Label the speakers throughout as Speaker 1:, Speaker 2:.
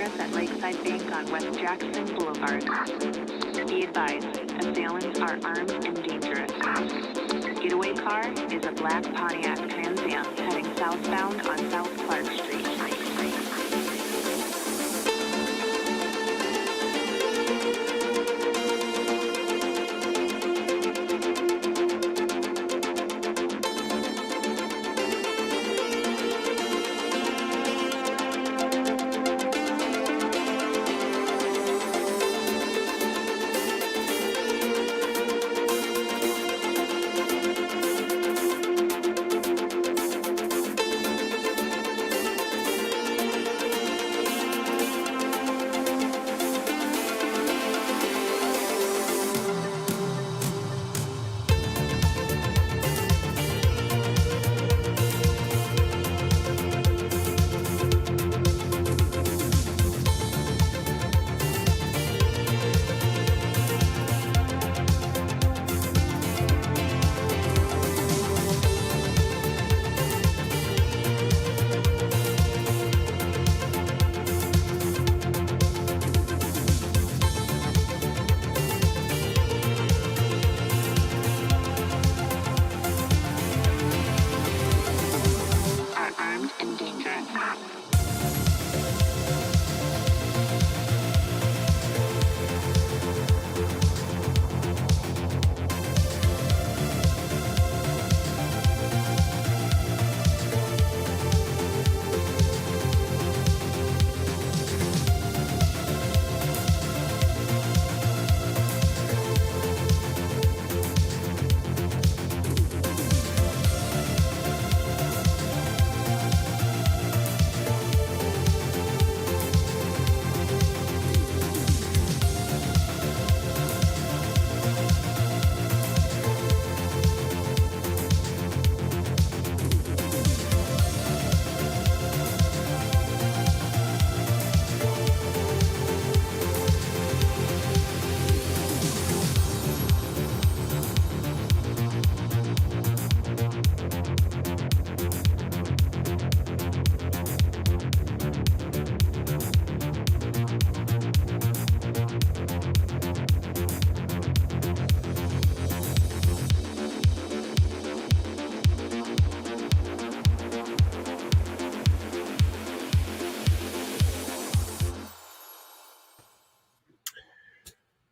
Speaker 1: progress at Lakeside Bank on West Jackson Boulevard. Be advised, assailants are armed and dangerous. Getaway car is a black Pontiac Trans Am heading southbound on South Clark Street.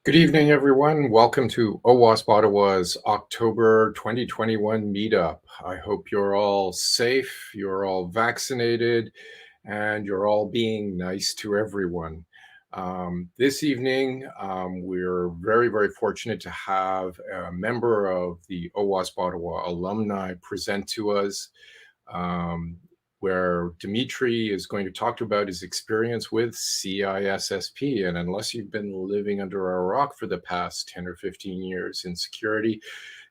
Speaker 2: Good evening, everyone. Welcome to OWASP Ottawa's October 2021 meetup. I hope you're all safe, you're all vaccinated, and you're all being nice to everyone. This evening, we're very, very fortunate to have a member of the OWASP Ottawa alumni present to us. Where Dmitriy is going to talk about his experience with CISSP. And unless you've been living under a rock for the past 10 or 15 years in security,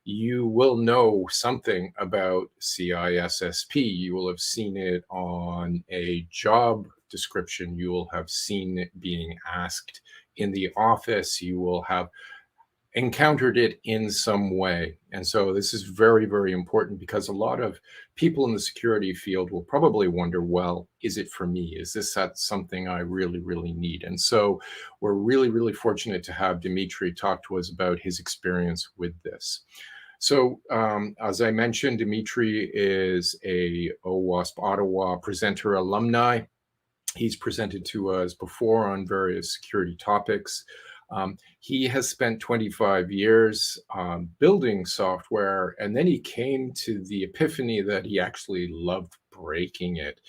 Speaker 2: you will know something about CISSP. You will have seen it on a job description. You will have seen it being asked in the office. You will have encountered it in some way. And so this is very, very important because a lot of people in the security field will probably wonder, well, is it for me? Is this something I really, really need? And so we're really, really fortunate to have Dmitriy talk to us about his experience with this. So as I mentioned, Dmitriy is a OWASP Ottawa presenter alumni. He's presented to us before on various security topics. He has spent 25 years building software, and then he came to the epiphany that he actually loved breaking it.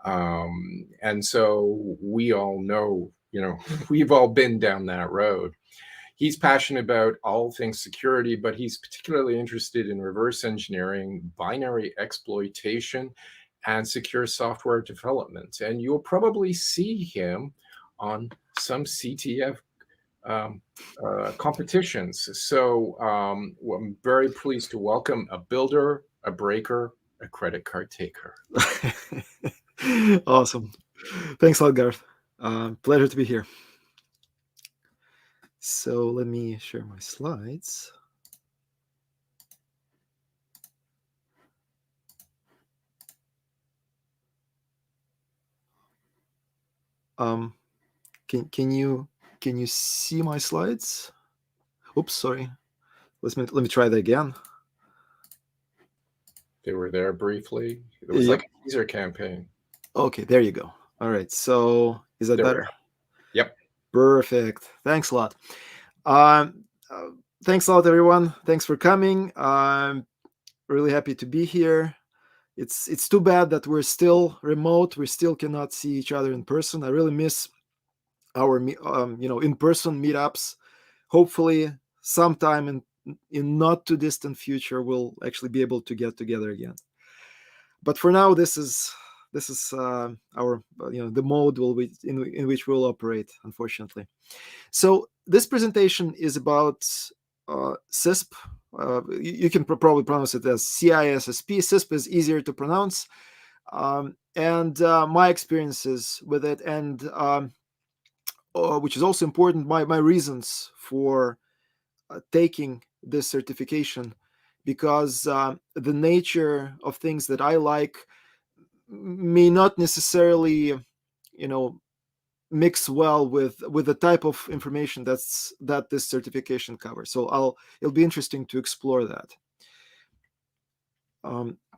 Speaker 2: And so we all know, we've all been down that road. He's passionate about all things security, but he's particularly interested in reverse engineering, binary exploitation, and secure software development. And you'll probably see him on some CTF competitions. So I'm very pleased to welcome a builder, a breaker, a credit card taker.
Speaker 3: Awesome. Thanks a lot, Garth. Pleasure to be here. So let me share my slides. Can you see my slides? Oops, sorry. Let me try that again.
Speaker 2: They were there briefly. It was like a teaser campaign.
Speaker 3: Okay, there you go. All right. So is that better?
Speaker 2: Yep.
Speaker 3: Perfect. Thanks a lot. Thanks a lot, everyone. Thanks for coming. I'm really happy to be here. It's too bad that we're still remote. We still cannot see each other in person. I really miss our in-person meetups. Hopefully, sometime in not too distant future, we'll actually be able to get together again. But for now, this is our the mode in which we'll operate, unfortunately. So this presentation is about CISSP. You can probably pronounce it as CISSP. CISSP is easier to pronounce, and my experiences with it, and which is also important, my reasons for taking this certification, because the nature of things that I like may not necessarily, mix well with the type of information that this certification covers. So it'll be interesting to explore that.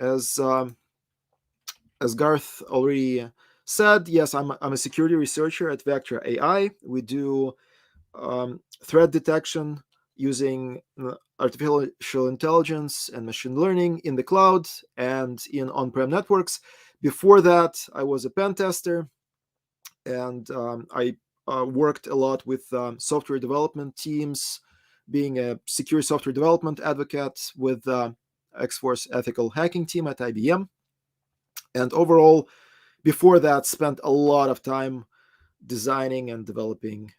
Speaker 3: As Garth already said, yes, I'm a security researcher at Vectra AI. We do threat detection using artificial intelligence and machine learning in the cloud and in on-prem networks. Before that, I was a pen tester, and I worked a lot with software development teams, being a secure software development advocate with X-Force ethical hacking team at IBM. And overall, before that, spent a lot of time designing and developing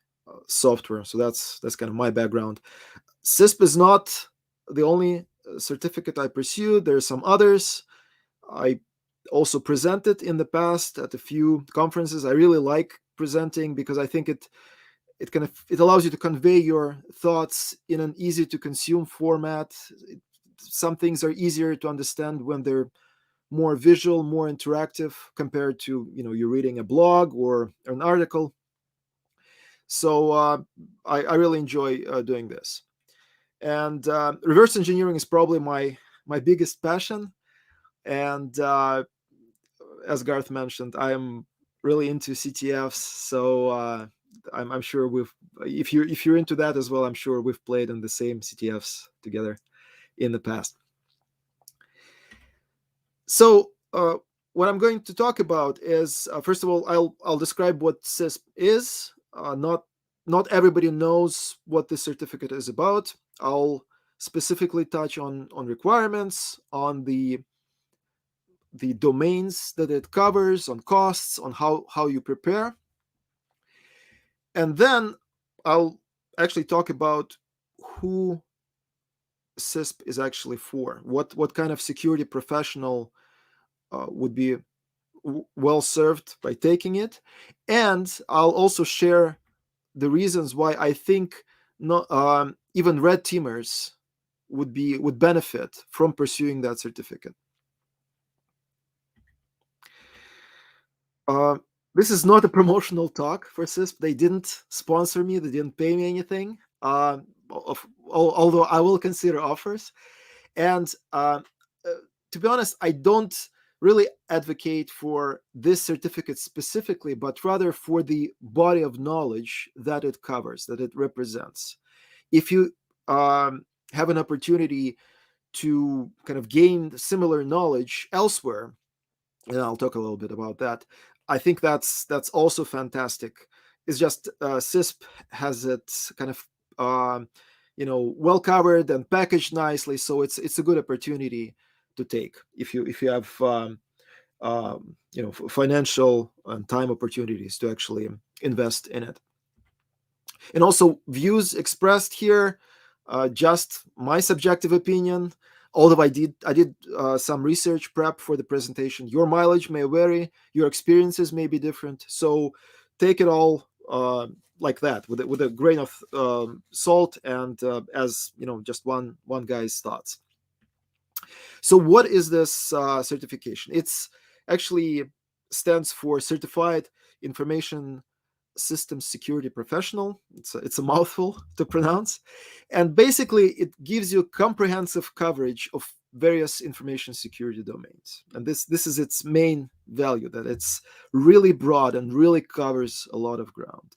Speaker 3: software. So that's kind of my background. CISSP is not the only certificate I pursued. There are some others. I also presented in the past at a few conferences. I really like presenting because I think it allows you to convey your thoughts in an easy to consume format. Some things are easier to understand when they're more visual, more interactive compared to you're reading a blog or an article. So I really enjoy doing this. And reverse engineering is probably my biggest passion. And as Garth mentioned, I am really into CTFs. So I'm sure if you're into that as well, I'm sure we've played in the same CTFs together in the past. So what I'm going to talk about is, first of all, I'll describe what CISSP is. Not everybody knows what this certificate is about. I'll specifically touch on requirements, on the domains that it covers, on costs, on how you prepare. And then I'll actually talk about who CISSP is actually for, what kind of security professional would be well served by taking it. And I'll also share the reasons why I think even red teamers would benefit from pursuing that certificate. This is not a promotional talk for CISSP. They didn't sponsor me. They didn't pay me anything. Although I will consider offers. And to be honest, I don't really advocate for this certificate specifically, but rather for the body of knowledge that it covers, that it represents. If you have an opportunity to kind of gain similar knowledge elsewhere, and I'll talk a little bit about that, I think that's also fantastic. It's just CISSP has it kind of well covered and packaged nicely, so it's a good opportunity to take if you have financial and time opportunities to actually invest in it. And also, views expressed here, just my subjective opinion. Although I did some research prep for the presentation. Your mileage may vary, your experiences may be different. So take it all like that, with a grain of salt, and as just one guy's thoughts. So what is this certification? It's actually stands for Certified Information Systems Security Professional. It's a mouthful to pronounce. And basically, it gives you comprehensive coverage of various information security domains. And this is its main value, that it's really broad and really covers a lot of ground.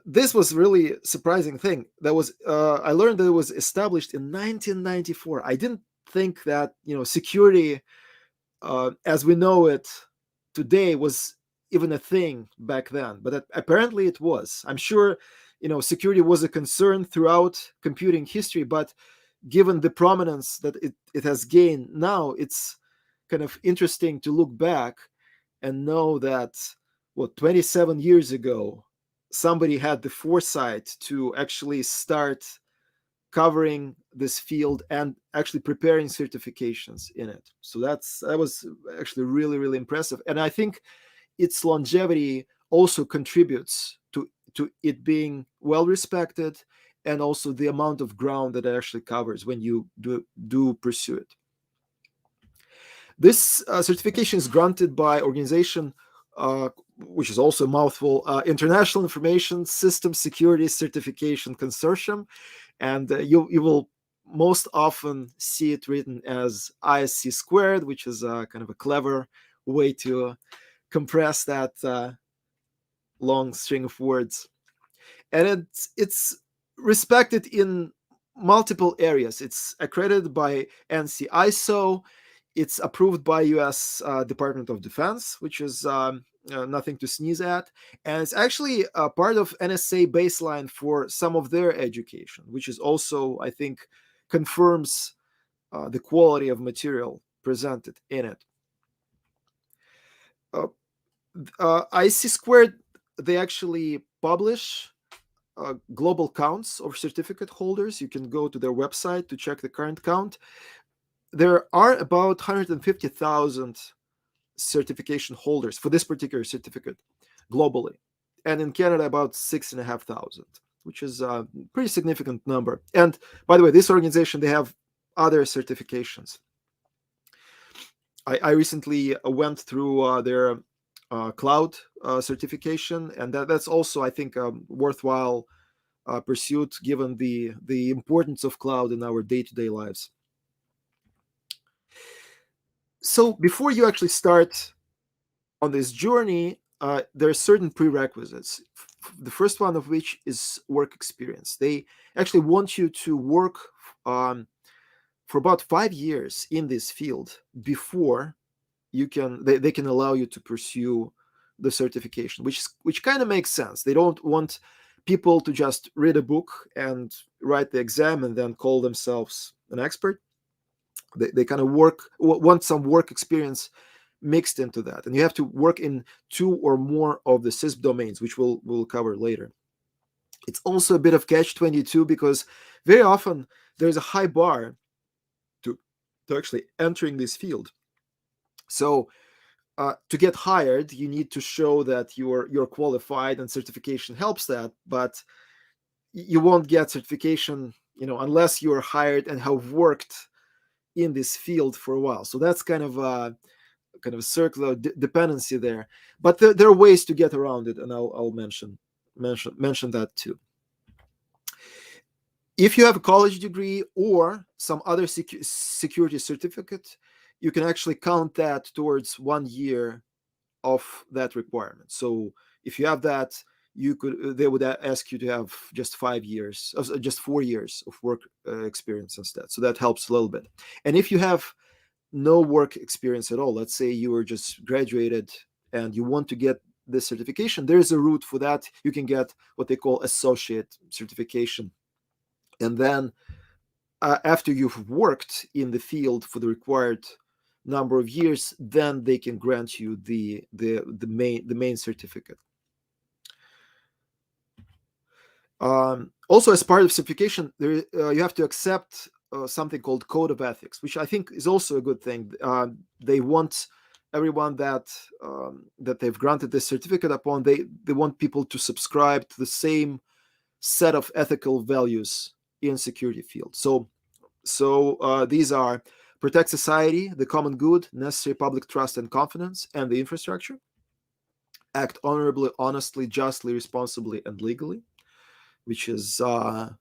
Speaker 3: This was really surprising thing. That was I learned that it was established in 1994. I didn't think that security as we know it today was even a thing back then, but apparently it was. I'm sure security was a concern throughout computing history, but given the prominence that it has gained now, it's kind of interesting to look back and know that 27 years ago somebody had the foresight to actually start covering this field and actually preparing certifications in it. So that was actually really, really impressive. And I think its longevity also contributes to it being well respected, and also the amount of ground that it actually covers when you do pursue it. This certification is granted by organization, which is also a mouthful, International Information Systems Security Certification Consortium. And you will most often see it written as ISC squared, which is kind of a clever way to compress that long string of words. And it's respected in multiple areas. It's accredited by NC ISO. It's approved by US Department of Defense, which is nothing to sneeze at. And it's actually a part of NSA baseline for some of their education, which is also, I think, confirms the quality of material presented in it. IC Squared, they actually publish global counts of certificate holders. You can go to their website to check the current count. There are about 150,000 certification holders for this particular certificate globally, and in Canada about 6,500, which is a pretty significant number. And by the way, this organization, they have other certifications. I recently went through their cloud certification, and that's also, I think, a worthwhile pursuit given the importance of cloud in our day-to-day lives. So before you actually start on this journey, there are certain prerequisites. The first one of which is work experience. They actually want you to work for about 5 years in this field before they can allow you to pursue the certification, which kind of makes sense. They don't want people to just read a book and write the exam and then call themselves an expert. They kind of want some work experience mixed into that, and you have to work in 2 or more of the CISSP domains, which we'll cover later. It's also a bit of catch-22 because very often there's a high bar to actually entering this field. So to get hired, you need to show that you're qualified, and certification helps that, but you won't get certification unless you're hired and have worked in this field for a while. So that's kind of a circular dependency there. But there are ways to get around it, and I'll mention that too. If you have a college degree or some other security certificate, you can actually count that towards 1 year of that requirement. So if you have that, they would ask you to have just 4 years of work experience instead. So that helps a little bit. And if you have no work experience at all, let's say you were just graduated and you want to get this certification, there's a route for that. You can get what they call associate certification. And then after you've worked in the field for the required number of years, then they can grant you the main certificate. Also, as part of certification, you have to accept something called Code of Ethics, which I think is also a good thing. They want everyone that they've granted this certificate upon, they want people to subscribe to the same set of ethical values in security field. So these are protect society, the common good, necessary public trust and confidence, and the infrastructure. act honorably, honestly, justly, responsibly, and legally, which is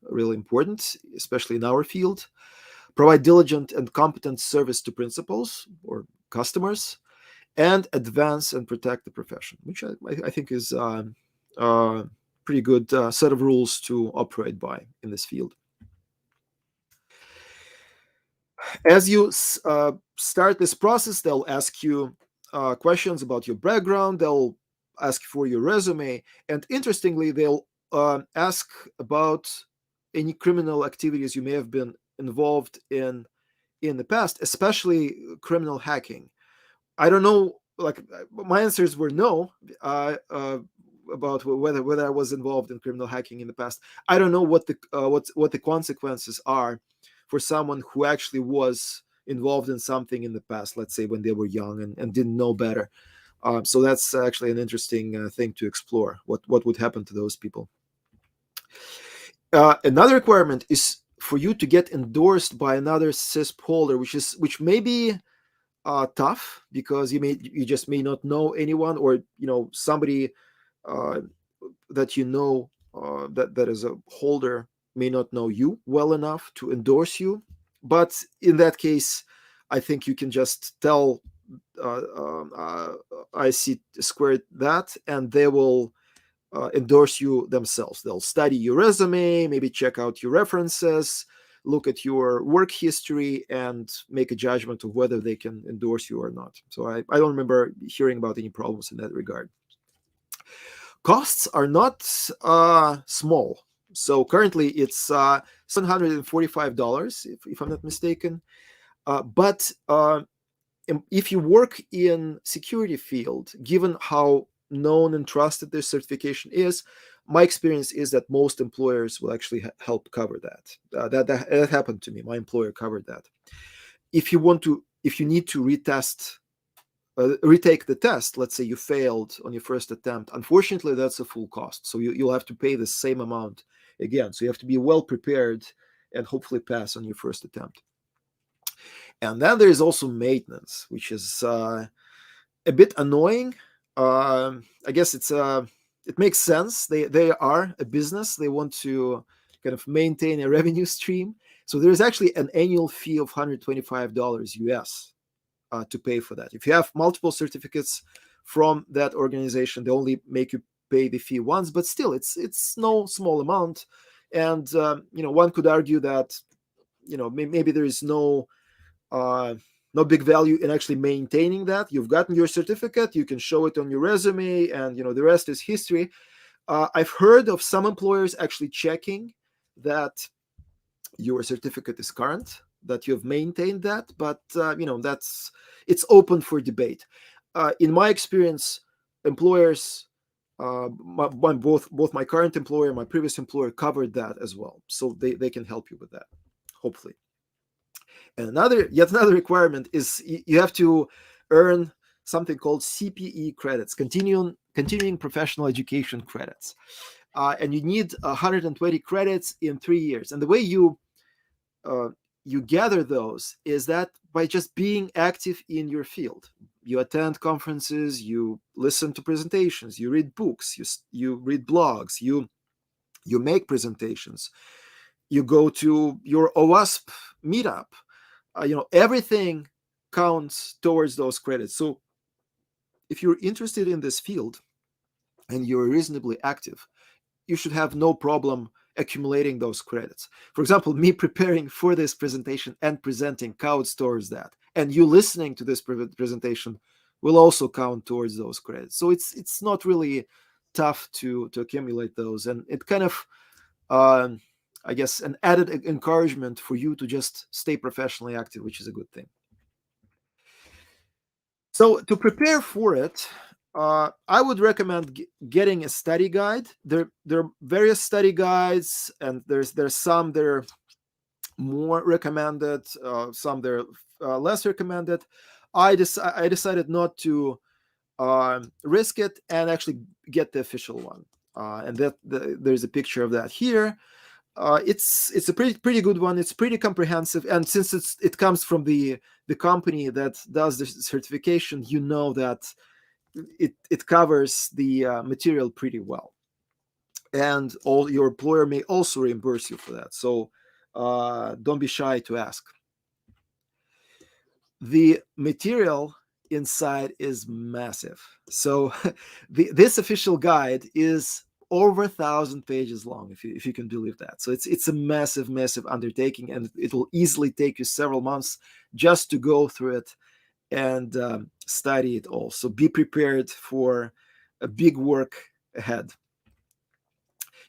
Speaker 3: really important, especially in our field. Provide diligent and competent service to principals or customers, and advance and protect the profession, which I think is a pretty good set of rules to operate by in this field. As you start this process, they'll ask you questions about your background, they'll ask for your resume, and interestingly, they'll ask about any criminal activities you may have been involved in the past, especially criminal hacking. I don't know, like my answers were no about whether I was involved in criminal hacking in the past. I don't know what the consequences are for someone who actually was involved in something in the past, let's say when they were young and didn't know better. So that's actually an interesting thing to explore, what would happen to those people. Another requirement is for you to get endorsed by another CISSP holder, which may be tough, because you just may not know anyone, or somebody that that is a holder may not know you well enough to endorse you. But in that case, I think you can just tell IC² that, and they will endorse you themselves. They'll study your resume, maybe check out your references, look at your work history, and make a judgment of whether they can endorse you or not. So I don't remember hearing about any problems in that regard. Costs are not small. So currently it's $745, if I'm not mistaken. But if you work in security field, given how known and trusted this certification is, my experience is that most employers will actually help cover that. That happened to me. My employer covered that. If you need to retake the test, let's say you failed on your first attempt, unfortunately, that's a full cost. So you'll have to pay the same amount again. So you have to be well prepared and hopefully pass on your first attempt. And then there is also maintenance, which is a bit annoying. I guess it makes sense. They are a business. They want to kind of maintain a revenue stream. So there is actually an annual fee of $125 US to pay for that. If you have multiple certificates from that organization, they only make you pay the fee once, but still, it's no small amount. And one could argue that maybe there is no big value in actually maintaining that. You've gotten your certificate, you can show it on your resume, and the rest is history. I've heard of some employers actually checking that your certificate is current, that you've maintained that, but it's open for debate. In my experience, employers, both my current employer and my previous employer covered that as well, so they can help you with that, hopefully. And yet another requirement is you have to earn something called CPE credits, continuing professional education credits, and you need 120 credits in 3 years. And the way you gather those is that by just being active in your field. You attend conferences, you listen to presentations, you read books, you read blogs, you make presentations, you go to your OWASP meetup. Everything counts towards those credits. So if you're interested in this field and you're reasonably active, you should have no problem accumulating those credits. For example, me preparing for this presentation and presenting counts towards that. And you listening to this presentation will also count towards those credits. So it's not really tough to accumulate those. And it kind of, I guess, an added encouragement for you to just stay professionally active, which is a good thing. So to prepare for it, I would recommend getting a study guide. There are various study guides, and there's some that are more recommended, some that are less recommended. I decided not to risk it and actually get the official one, and there's a picture of that here. It's a pretty good one. It's pretty comprehensive, and since it comes from the company that does the certification, that it covers the material pretty well, and all your employer may also reimburse you for that. So don't be shy to ask. The material inside is massive. So this official guide is over 1,000 pages long, if you can believe that. So it's a massive undertaking, and it will easily take you several months just to go through it and study it all. So be prepared for a big work ahead.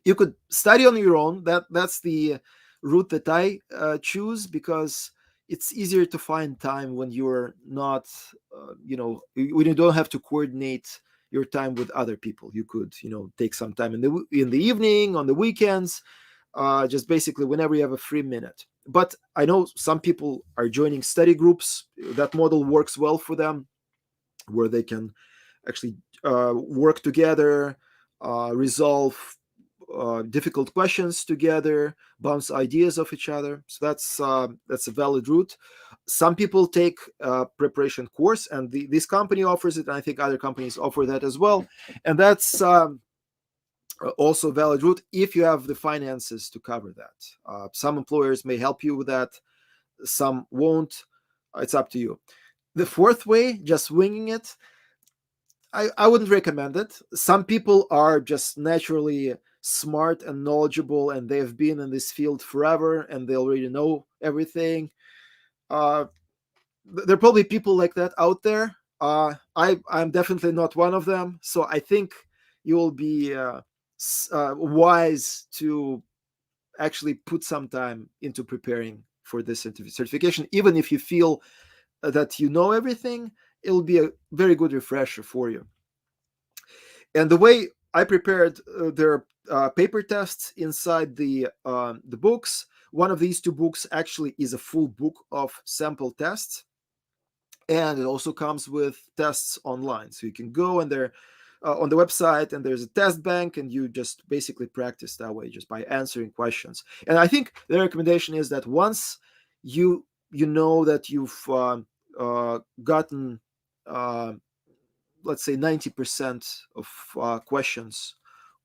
Speaker 3: You could study on your own. That's the route that I choose, because it's easier to find time when you're not, when you don't have to coordinate your time with other people. You could, take some time in the evening, on the weekends, just basically whenever you have a free minute. But I know some people are joining study groups. That model works well for them, where they can actually work together, resolve difficult questions together, bounce ideas off each other. So that's a valid route. Some people take a preparation course, and this company offers it, and I think other companies offer that as well. And that's also a valid route if you have the finances to cover that. Some employers may help you with that, some won't. It's up to you. The fourth way, just winging it, I wouldn't recommend it. Some people are just naturally smart and knowledgeable, and they've been in this field forever, and they already know everything. There are probably people like that out there. I'm definitely not one of them. So I think you will be wise to actually put some time into preparing for this certification. Even if you feel that you know everything, it will be a very good refresher for you. And the way I prepared, there are paper tests inside the books. One of these two books actually is a full book of sample tests, and it also comes with tests online. So you can go and there on the website, and there's a test bank, and you just basically practice that way, just by answering questions. And I think the recommendation is that once you know that you've gotten let's say 90% of questions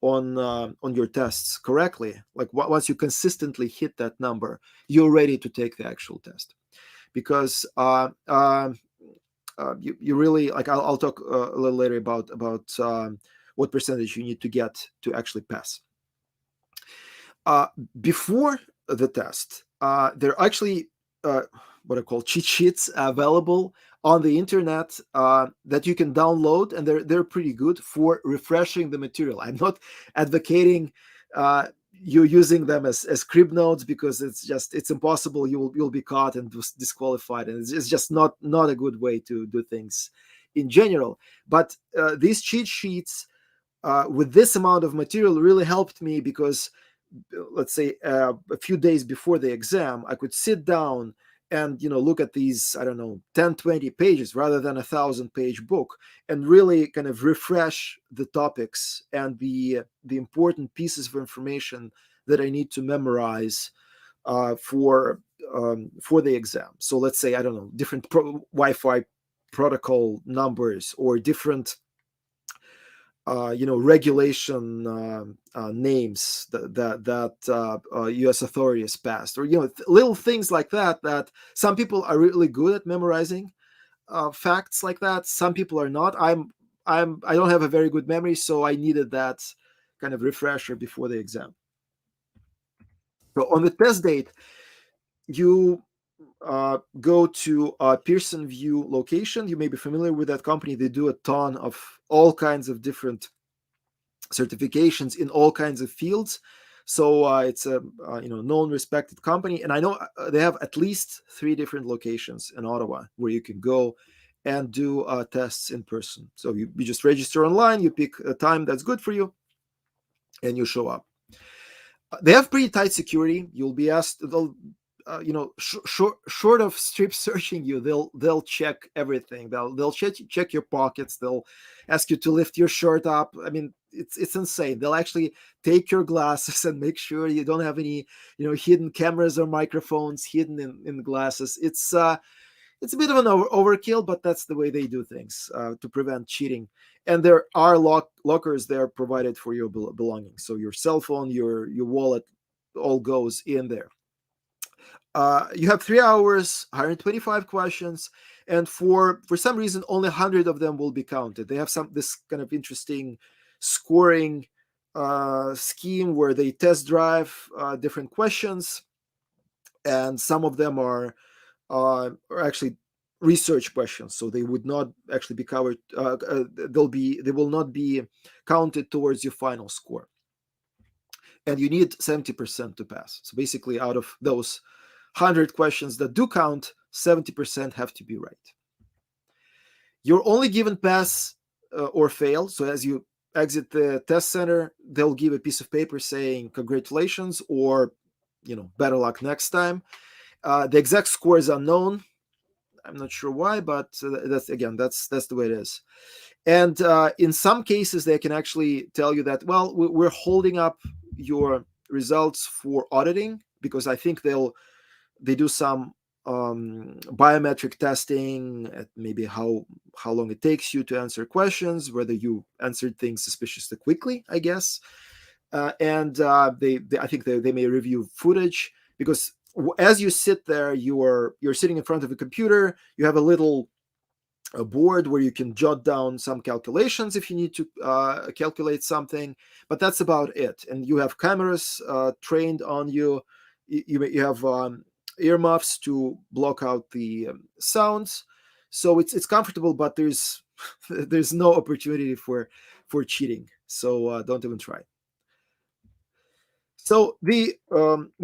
Speaker 3: on your tests correctly, like once you consistently hit that number, you're ready to take the actual test. Because you really, like, I'll talk a little later about what percentage you need to get to actually pass. Before the test, there are actually what I call cheat sheets available on the internet that you can download, and they're pretty good for refreshing the material. I'm not advocating you using them as crib notes, because it's impossible. You'll be caught and disqualified, and it's just not a good way to do things in general. But these cheat sheets with this amount of material really helped me, because let's say a few days before the exam, I could sit down and look at these, I don't know, 10-20 pages rather than 1,000-page book, and really kind of refresh the topics and the important pieces of information that I need to memorize for the exam. So let's say, I don't know, different Wi-Fi protocol numbers, or different regulation names that U.S. authorities passed, or little things like that some people are really good at memorizing facts like that. Some people are not. I don't have a very good memory, so I needed that kind of refresher before the exam. So on the test date, you go to a Pearson VUE location. You may be familiar with that company. They do a ton of all kinds of different certifications in all kinds of fields. So it's a known, respected company, and I know they have at least 3 different locations in Ottawa where you can go and do tests in person. So you just register online, you pick a time that's good for you, and you show up. They have pretty tight security. You'll be asked, they'll short of strip searching you, they'll check everything. They'll check your pockets. They'll ask you to lift your shirt up. I mean, it's insane. They'll actually take your glasses and make sure you don't have any hidden cameras or microphones hidden in the glasses. it's a bit of an overkill, but that's the way they do things to prevent cheating. And there are lockers there provided for your belongings. So your cell phone, your wallet, all goes in there. You have 3 hours, 125 questions, and for some reason, only 100 of them will be counted. They have this kind of interesting scoring scheme where they test drive different questions, and some of them are actually research questions, so they would not actually be covered. They will not be counted towards your final score, and you need 70% to pass. So basically, out of those 100 questions that do count, 70% have to be right. You're only given pass or fail. So as you exit the test center, they'll give a piece of paper saying congratulations, or better luck next time. The exact score is unknown. I'm not sure why, but that's the way it is. And in some cases, they can actually tell you that, well, we're holding up your results for auditing, because I think they do some biometric testing at maybe how long it takes you to answer questions, whether you answered things suspiciously quickly, I guess. And I think they may review footage, because as you sit there, you're sitting in front of a computer. You have a little board where you can jot down some calculations if you need to calculate something, but that's about it. And you have cameras trained on you. You have earmuffs to block out the sounds, so it's comfortable, but there's no opportunity for cheating. So don't even try. So the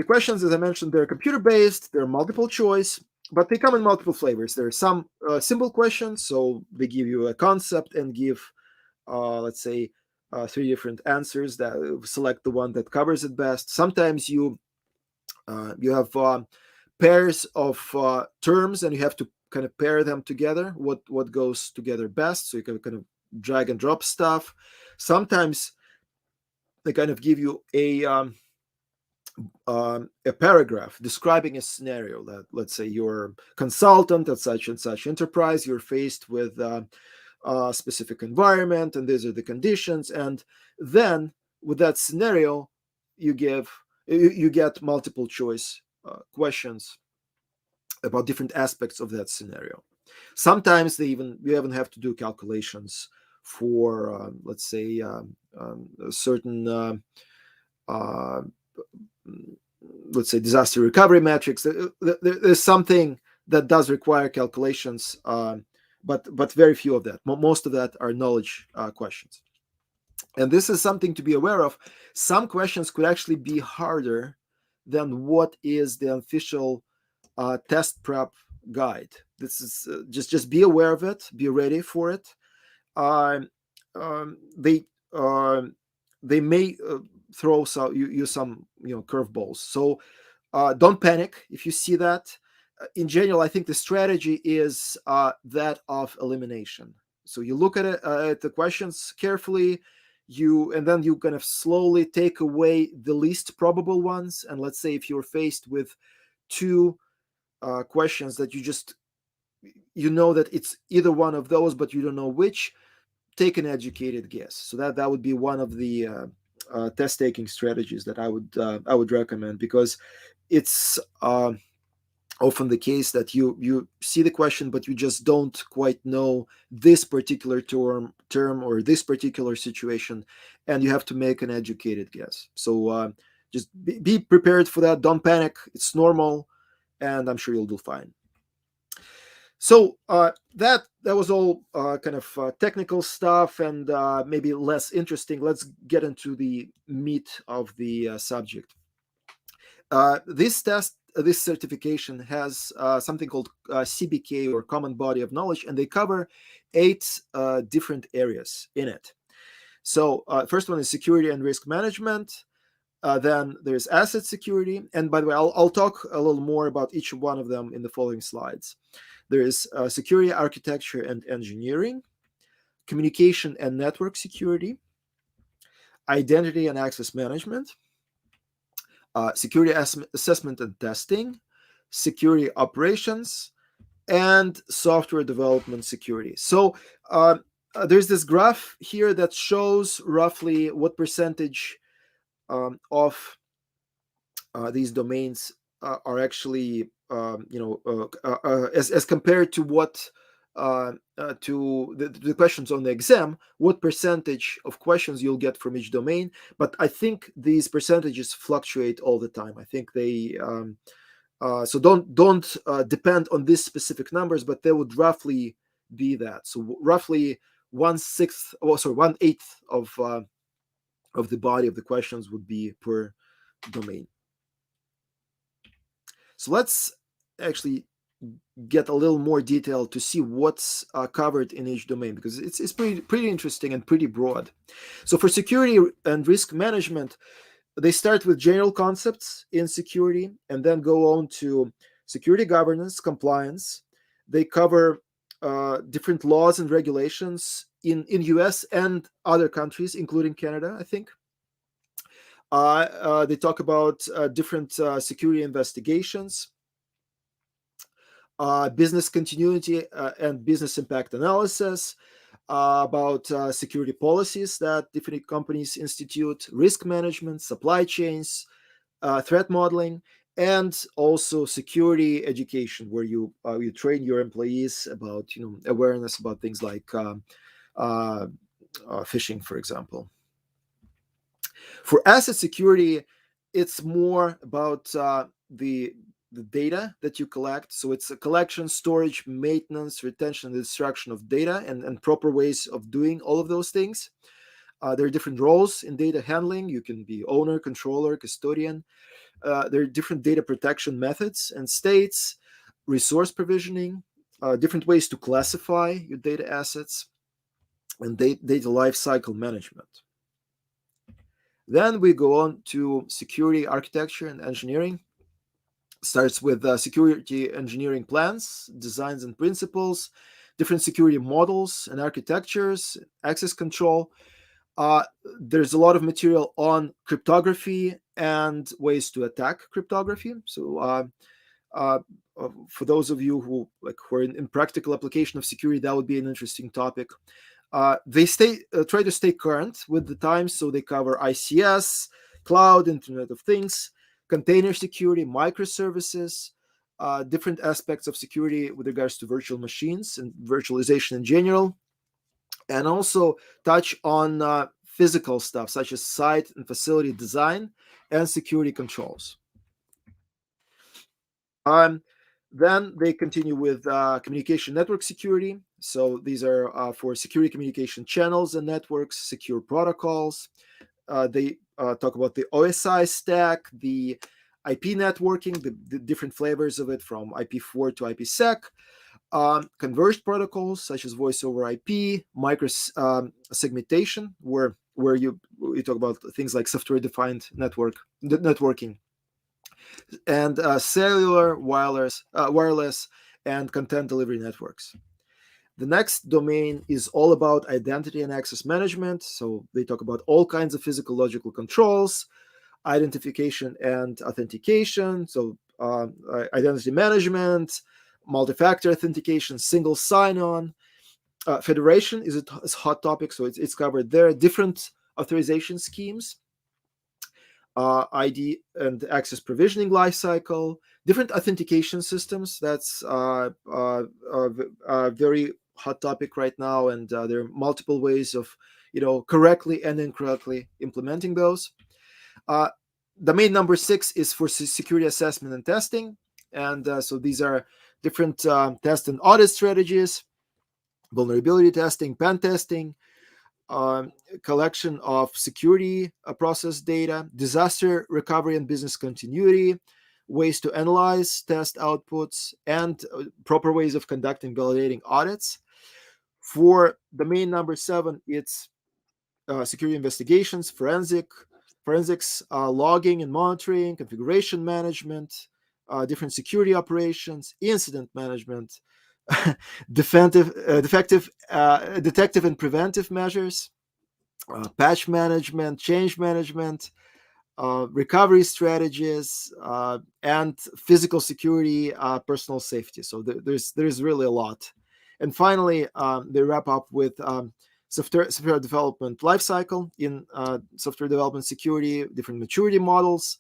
Speaker 3: questions, as I mentioned, they're computer based. They're multiple choice, but they come in multiple flavors. There are some simple questions, so they give you a concept and give, let's say, 3 different answers. That select the one that covers it best. Sometimes you have pairs of terms, and you have to kind of pair them together. What goes together best? So you can kind of drag and drop stuff. Sometimes they kind of give you a paragraph describing a scenario that, let's say, you're a consultant at such and such enterprise, you're faced with a specific environment, and these are the conditions. And then with that scenario, you get multiple choice questions about different aspects of that scenario. Sometimes you even have to do calculations for, let's say, certain let's say disaster recovery metrics. There's something that does require calculations, but very few of that. Most of that are knowledge questions. And this is something to be aware of. Some questions could actually be harder than what is the official test prep guide. This is just be aware of it. Be ready for it. They may throw you some curveballs. So don't panic if you see that. In general, I think the strategy is that of elimination. So you look at the questions carefully, and then you kind of slowly take away the least probable ones. And let's say if you're faced with 2 questions that you know that it's either one of those, but you don't know which, take an educated guess. So that would be one of the test taking strategies that I would recommend, because it's often the case that you see the question, but you just don't quite know this particular term or this particular situation, and you have to make an educated guess. So just be prepared for that. Don't panic. It's normal, and I'm sure you'll do fine. So that was all kind of technical stuff, and maybe less interesting. Let's get into the meat of the subject. This certification has something called CBK, or Common Body of Knowledge, and they cover 8 different areas in it. So first one is security and risk management. Then there's asset security. And by the way, I'll talk a little more about each one of them in the following slides. There is security architecture and engineering, communication and network security, identity and access management, security assessment and testing, security operations, and software development security. So there's this graph here that shows roughly what percentage of these domains are actually, as compared to what to the questions on the exam, what percentage of questions you'll get from each domain. But I think these percentages fluctuate all the time. I think they so don't depend on these specific numbers, but they would roughly be that. So roughly 1/8 of the body of the questions would be per domain. So let's actually get a little more detail to see what's covered in each domain, because it's pretty interesting and pretty broad. So for security and risk management, they start with general concepts in security and then go on to security governance, compliance. They cover different laws and regulations in US and other countries, including Canada, I think. They talk about different security investigations, business continuity and business impact analysis, about security policies that different companies institute, risk management, supply chains, threat modeling, and also security education, where you train your employees about awareness about things like phishing, for example. For asset security, it's more about the data that you collect. So it's a collection, storage, maintenance, retention, and destruction of data, and proper ways of doing all of those things. There are different roles in data handling. You can be owner, controller, custodian. There are different data protection methods and states, resource provisioning, different ways to classify your data assets, and data lifecycle management. Then we go on to security architecture and engineering. Starts with security engineering plans, designs and principles, different security models and architectures, access control. There's a lot of material on cryptography and ways to attack cryptography. So for those of you who are in practical application of security, that would be an interesting topic. They try to stay current with the times, so they cover ICS, cloud, Internet of Things, container security, microservices, different aspects of security with regards to virtual machines and virtualization in general, and also touch on physical stuff such as site and facility design and security controls. Then they continue with communication network security. So these are for security communication channels and networks, secure protocols. They talk about the OSI stack, the IP networking, the different flavors of it, from IP4 to IPsec, converged protocols such as voice over IP, micro segmentation, where you talk about things like software-defined networking, and cellular, wireless, and content delivery networks. The next domain is all about identity and access management. So they talk about all kinds of physical logical controls, identification and authentication. So identity management, multi-factor authentication, single sign-on. Federation is a hot topic, so it's covered there. Different authorization schemes, ID and access provisioning lifecycle, different authentication systems. That's a very hot topic right now, and there are multiple ways of correctly and incorrectly implementing those. Domain number 6 is for security assessment and testing, and so these are different test and audit strategies, vulnerability testing, pen testing, collection of security process data, disaster recovery and business continuity, ways to analyze test outputs, and proper ways of conducting validating audits. For domain number 7, it's security investigations, forensics, logging and monitoring, configuration management, different security operations, incident management, detective and preventive measures, patch management, change management, recovery strategies, and physical security, personal safety. So there's really a lot. And finally, they wrap up with software development lifecycle in software development security, different maturity models,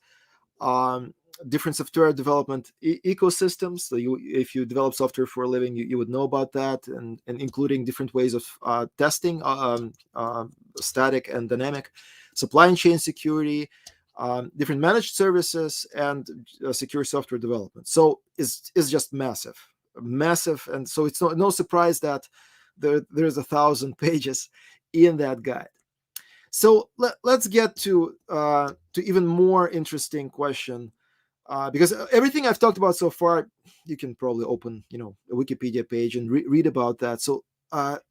Speaker 3: different software development ecosystems. So if you develop software for a living, you would know about that, and including different ways of testing, static and dynamic, supply chain security, different managed services, and secure software development. So it's just massive. And so it's no surprise that there's 1,000 pages in that guide. So let's get to even more interesting question, because everything I've talked about so far, you can probably open a Wikipedia page and read about that. So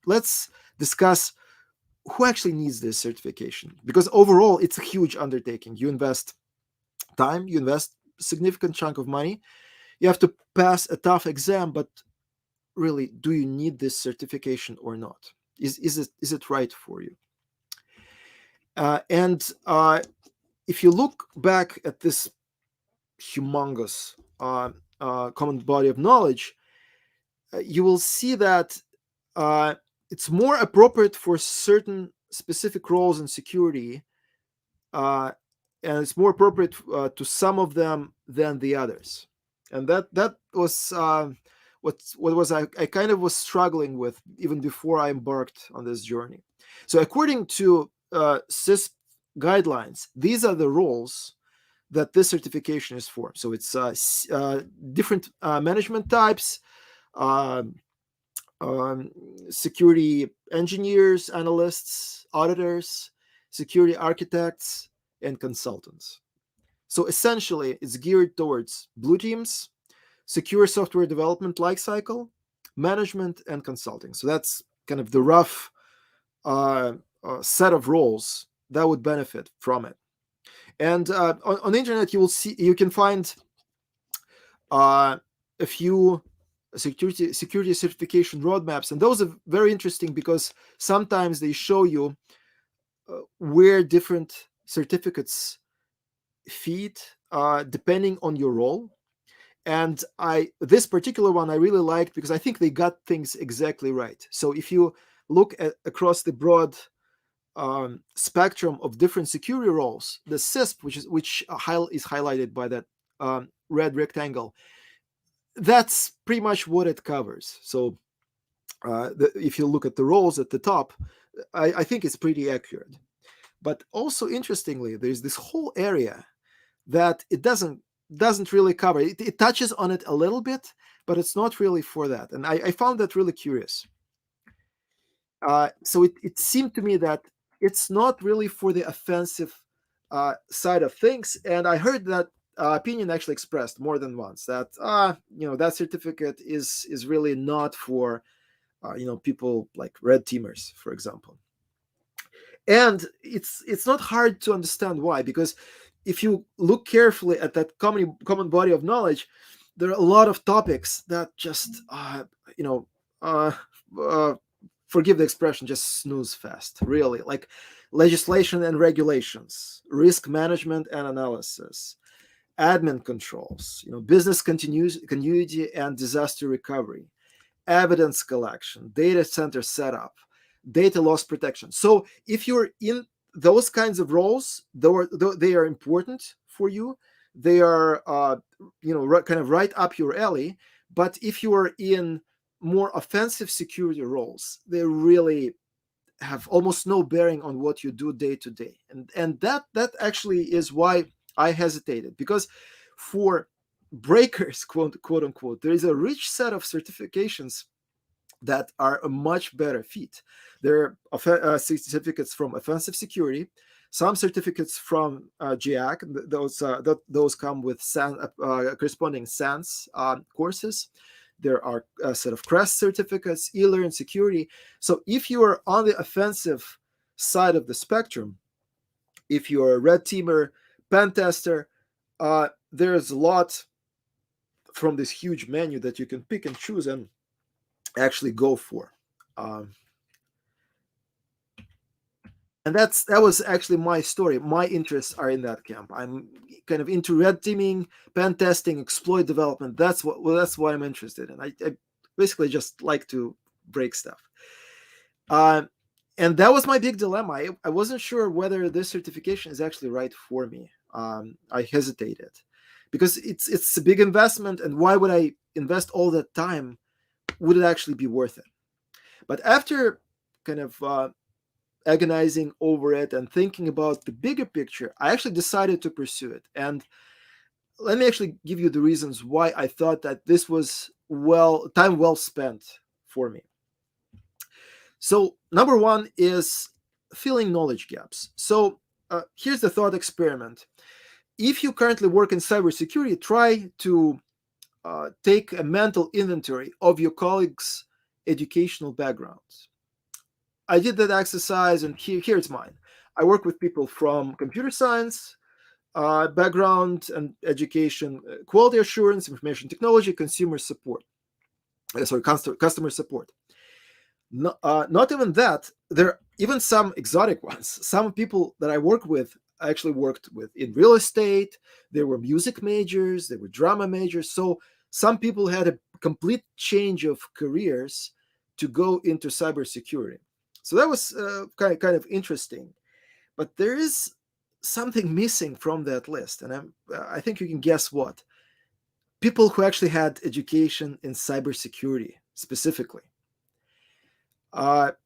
Speaker 3: let's discuss who actually needs this certification, because overall it's a huge undertaking. You invest time, you invest a significant chunk of money, you have to pass a tough exam, but really, do you need this certification or not? Is it right for you? And if you look back at this humongous common body of knowledge, you will see that it's more appropriate for certain specific roles in security, and it's more appropriate to some of them than the others. And that was what was I kind of was struggling with even before I embarked on this journey. So according to CISSP guidelines, these are the roles that this certification is for. So it's different management types, security engineers, analysts, auditors, security architects, and consultants. So essentially, it's geared towards blue teams, secure software development lifecycle, management, and consulting. So that's kind of the rough set of roles that would benefit from it. And on the internet, you can find a few security certification roadmaps, and those are very interesting because sometimes they show you where different certificates fit depending on your role. And this particular one I really liked because I think they got things exactly right. So if you look across the broad spectrum of different security roles, the CISSP, which is highlighted by that red rectangle, that's pretty much what it covers. So if you look at the roles at the top, I think it's pretty accurate. But also interestingly, there's this whole area that it doesn't really cover. It touches on it a little bit, but it's not really for that. And I found that really curious. So it seemed to me that it's not really for the offensive side of things. And I heard that opinion actually expressed more than once that that certificate is really not for people like red teamers, for example. And it's not hard to understand why, because if you look carefully at that common body of knowledge, there are a lot of topics that just forgive the expression, just snooze fest, really, like legislation and regulations, risk management and analysis, admin controls, business continuity and disaster recovery, evidence collection, data center setup, data loss protection. So if you're in those kinds of roles, they are important for you. They are kind of right up your alley. But if you are in more offensive security roles, they really have almost no bearing on what you do day to day. And that actually is why I hesitated, because for breakers, quote unquote, there is a rich set of certifications that are a much better fit. There are certificates from offensive security, some certificates from GIAC. Those come with corresponding SANS courses. There are a set of CREST certificates, e-learn security. So if you are on the offensive side of the spectrum, if you're a red teamer, pen tester, there's a lot from this huge menu that you can pick and choose and actually go for. And that was actually my story. My interests are in that camp. I'm kind of into red teaming, pen testing, exploit development. That's what I'm interested in. I basically just like to break stuff. And that was my big dilemma. I wasn't sure whether this certification is actually right for me. I hesitated because it's a big investment, and why would I invest all that time? Would it actually be worth it? But after kind of agonizing over it and thinking about the bigger picture, I actually decided to pursue it. And let me actually give you the reasons why I thought that this was time well spent for me. So number one is filling knowledge gaps. So here's the thought experiment. If you currently work in cybersecurity, try to take a mental inventory of your colleagues' educational backgrounds. I did that exercise, and here's mine. I work with people from computer science background and education, quality assurance, information technology, consumer support. Customer support. Not even that. There are even some exotic ones. Some people that I work with I actually worked with in real estate. There were music majors, there were drama majors. So some people had a complete change of careers to go into cybersecurity. So that was kind of interesting. But there is something missing from that list, and I think you can guess what. People who actually had education in cybersecurity specifically. Let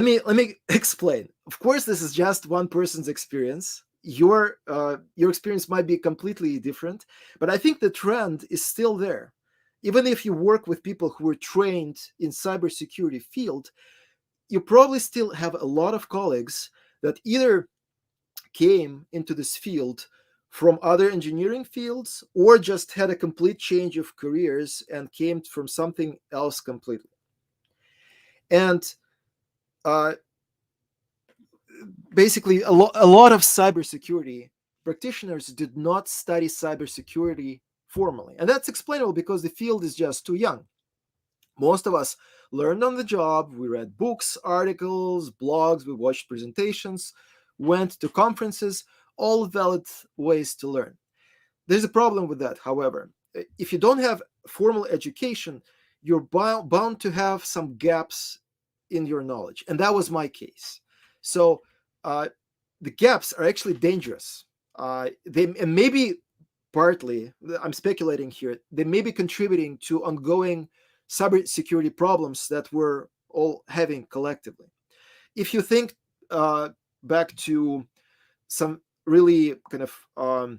Speaker 3: me explain. Of course, this is just one person's experience. Your experience might be completely different, but I think the trend is still there. Even if you work with people who were trained in cybersecurity field, you probably still have a lot of colleagues that either came into this field from other engineering fields or just had a complete change of careers and came from something else completely. And basically, a lot of cybersecurity practitioners did not study cybersecurity formally. And that's explainable because the field is just too young. Most of us learned on the job. We read books, articles, blogs, we watched presentations, went to conferences, all valid ways to learn. There's a problem with that, however. If you don't have formal education, you're bound to have some gaps in your knowledge. And that was my case. So the gaps are actually dangerous. And maybe partly, I'm speculating here, they may be contributing to ongoing cybersecurity problems that we're all having collectively. If you think back to some really kind of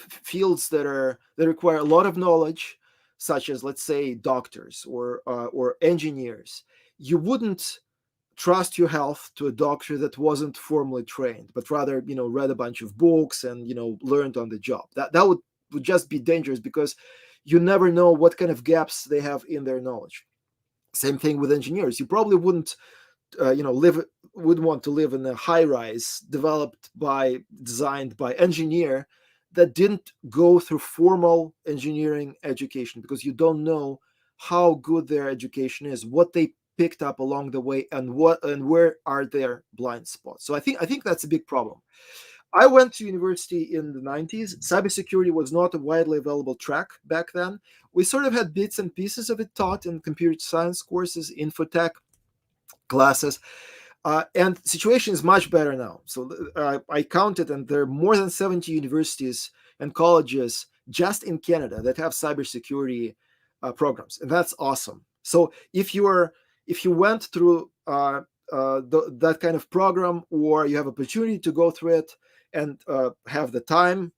Speaker 3: fields that require a lot of knowledge, such as, let's say, doctors or engineers, you wouldn't trust your health to a doctor that wasn't formally trained, but rather, read a bunch of books and, learned on the job. That would just be dangerous because you never know what kind of gaps they have in their knowledge. Same thing with engineers. You probably wouldn't, would want to live in a high-rise designed by engineer that didn't go through formal engineering education, because you don't know how good their education is, what they picked up along the way, and where are their blind spots. So I think that's a big problem. I went to university in the 90s. Cybersecurity was not a widely available track back then. We sort of had bits and pieces of it taught in computer science courses, infotech classes, and the situation is much better now. So I counted, and there are more than 70 universities and colleges just in Canada that have cybersecurity programs, and that's awesome. So if you went through that kind of program, or you have opportunity to go through it and have the time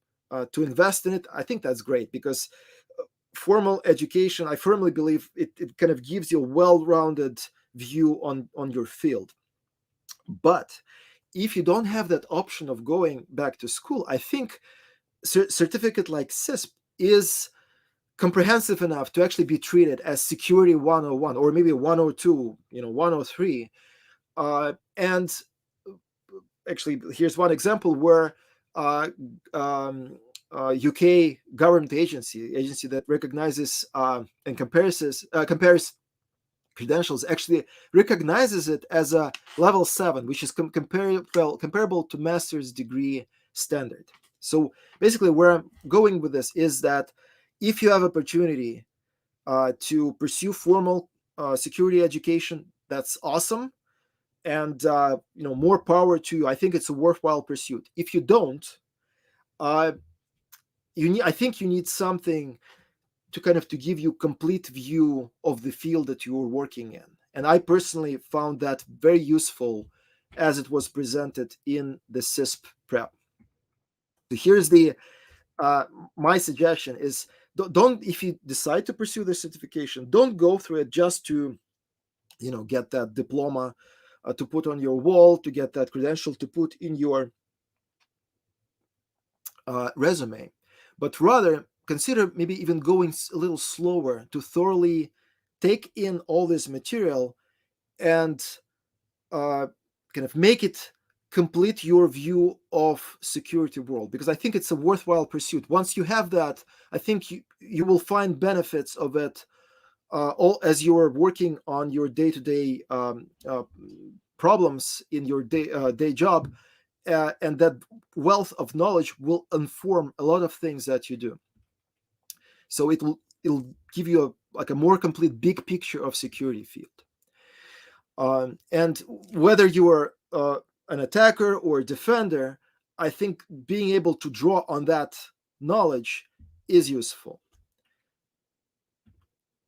Speaker 3: to invest in it, I think that's great, because formal education, I firmly believe it kind of gives you a well-rounded view on your field. But if you don't have that option of going back to school, I think certificate like CISSP is comprehensive enough to actually be treated as security 101, or maybe 102, 103. And actually, here's one example where UK government agency that recognizes and compares credentials actually recognizes it as a level 7, which is comparable to master's degree standard. So basically where I'm going with this is that if you have opportunity to pursue formal security education, that's awesome. And more power to you. I think it's a worthwhile pursuit. If you don't, I think you need something to give you complete view of the field that you are working in. And I personally found that very useful as it was presented in the CISSP prep. So here's the my suggestion is, don't if you decide to pursue the certification, don't go through it just to get that diploma to put on your wall, to get that credential to put in your resume, but rather consider maybe even going a little slower to thoroughly take in all this material and make it complete your view of security world, because I think it's a worthwhile pursuit. Once you have that, I think you will find benefits of it all as you are working on your day-to-day problems in your day job, and that wealth of knowledge will inform a lot of things that you do. So it'll give you a more complete big picture of security field. And whether you are an attacker or a defender, I think being able to draw on that knowledge is useful.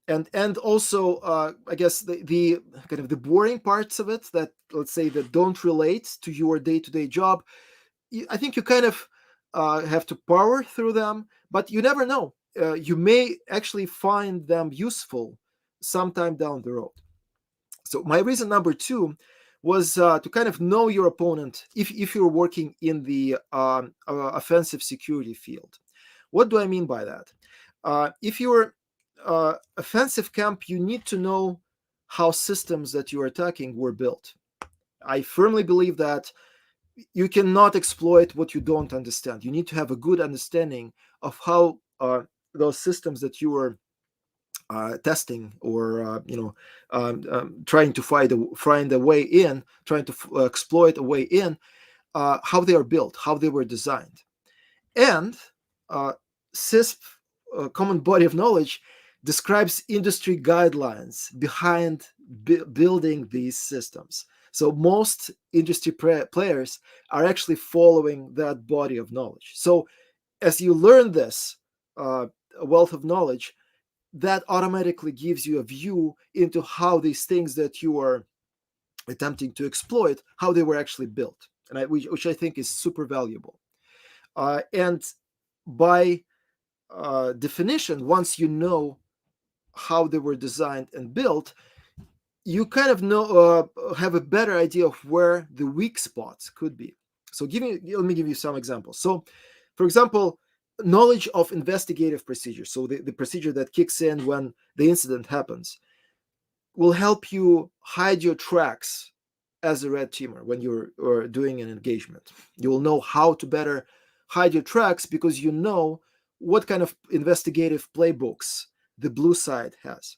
Speaker 3: And also, I guess the boring parts of it that, let's say, that don't relate to your day-to-day job, I think you have to power through them, but you never know. You may actually find them useful sometime down the road. So my reason number 2 was to know your opponent if you're working in the offensive security field. What do I mean by that? If you're offensive camp, you need to know how systems that you are attacking were built. I firmly believe that you cannot exploit what you don't understand. You need to have a good understanding of how those systems that you are testing or trying to find a way in, trying to exploit a way in, how they are built, how they were designed. And CISSP, Common Body of Knowledge, describes industry guidelines behind building these systems. So most industry players are actually following that body of knowledge. So as you learn this wealth of knowledge, that automatically gives you a view into how these things that you are attempting to exploit, how they were actually built, and which I think is super valuable. And by definition, once you know how they were designed and built, you know have a better idea of where the weak spots could be. So let me give you some examples. So, for example, knowledge of investigative procedure, so the procedure that kicks in when the incident happens, will help you hide your tracks as a red teamer when you're doing an engagement. You will know how to better hide your tracks because you know what kind of investigative playbooks the blue side has.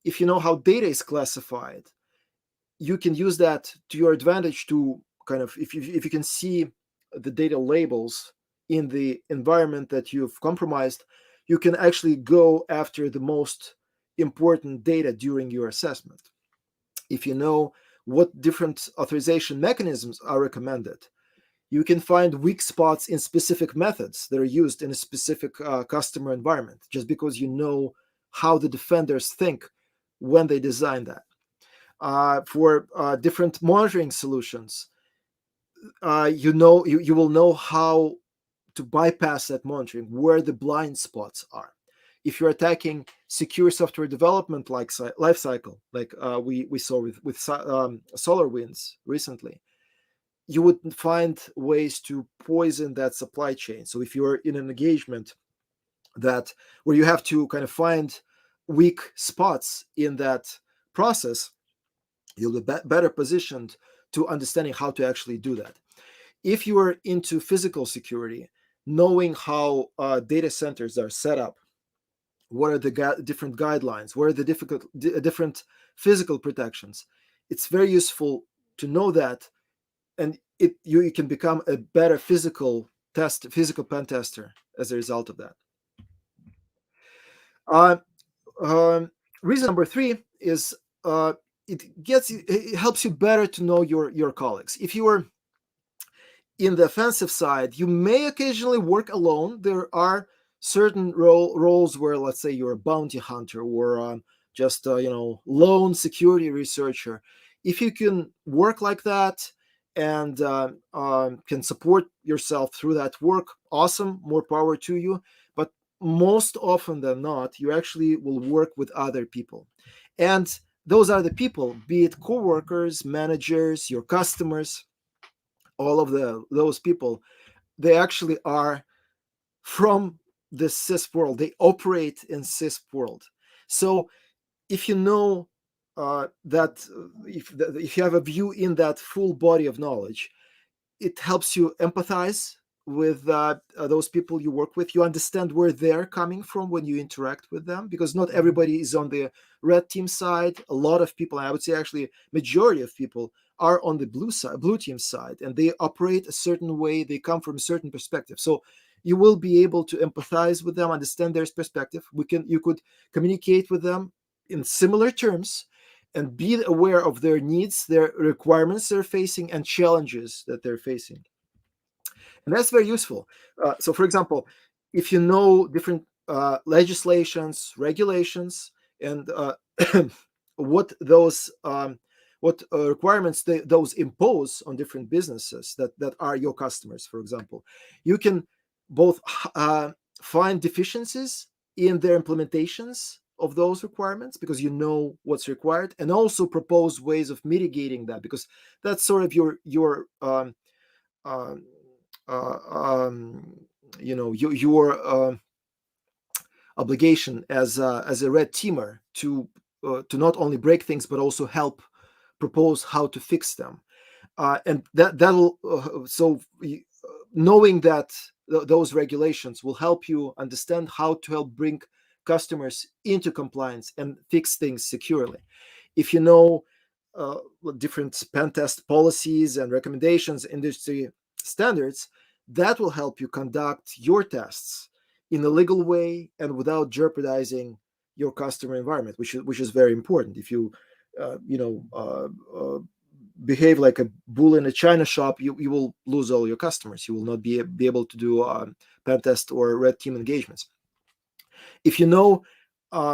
Speaker 3: If you know how data is classified, you can use that to your advantage to if you can see the data labels in the environment that you've compromised, you can actually go after the most important data during your assessment. If you know what different authorization mechanisms are recommended, you can find weak spots in specific methods that are used in a specific customer environment, just because you know how the defenders think when they design that. For different monitoring solutions, you will know how to bypass that monitoring, where the blind spots are. If you're attacking secure software development life cycle, like we saw with SolarWinds recently, you would find ways to poison that supply chain. So if you're in an engagement where you have to find weak spots in that process, you'll be better positioned to understanding how to actually do that. If you are into physical security, knowing how data centers are set up, what are the different guidelines, what are the different physical protections. It's very useful to know that, and you can become a better physical pen tester as a result of that. Reason number 3 is it helps you better to know your colleagues. If you are in the offensive side, you may occasionally work alone. There are certain roles where, let's say, you're a bounty hunter or just lone security researcher. If you can work like that and can support yourself through that work, awesome, more power to you. But most often than not, you actually will work with other people, and those are the people, be it coworkers, managers, your customers, all of those people, they actually are from the CISSP world. They operate in CISSP world. So if you know that if you have a view in that full body of knowledge, it helps you empathize with those people you work with. You understand where they're coming from when you interact with them, because not everybody is on the red team side. A lot of people, I would say actually majority of people, are on the blue team side, and they operate a certain way. They come from a certain perspective. So you will be able to empathize with them, understand their perspective. You could communicate with them in similar terms and be aware of their needs, their requirements they're facing, and challenges that they're facing. And that's very useful. So, for example, if you know different legislations, regulations, and what those requirements those impose on different businesses that are your customers, for example, you can both find deficiencies in their implementations of those requirements, because you know what's required, and also propose ways of mitigating that, because that's sort of your obligation as a red teamer to not only break things but also help propose how to fix them, and that'll knowing that those regulations will help you understand how to help bring customers into compliance and fix things securely. If you know different pen test policies and recommendations, industry standards, that will help you conduct your tests in a legal way and without jeopardizing your customer environment, which is very important. If you behave like a bull in a china shop, you will lose all your customers. You will not be able to do pen test or red team engagements. If you know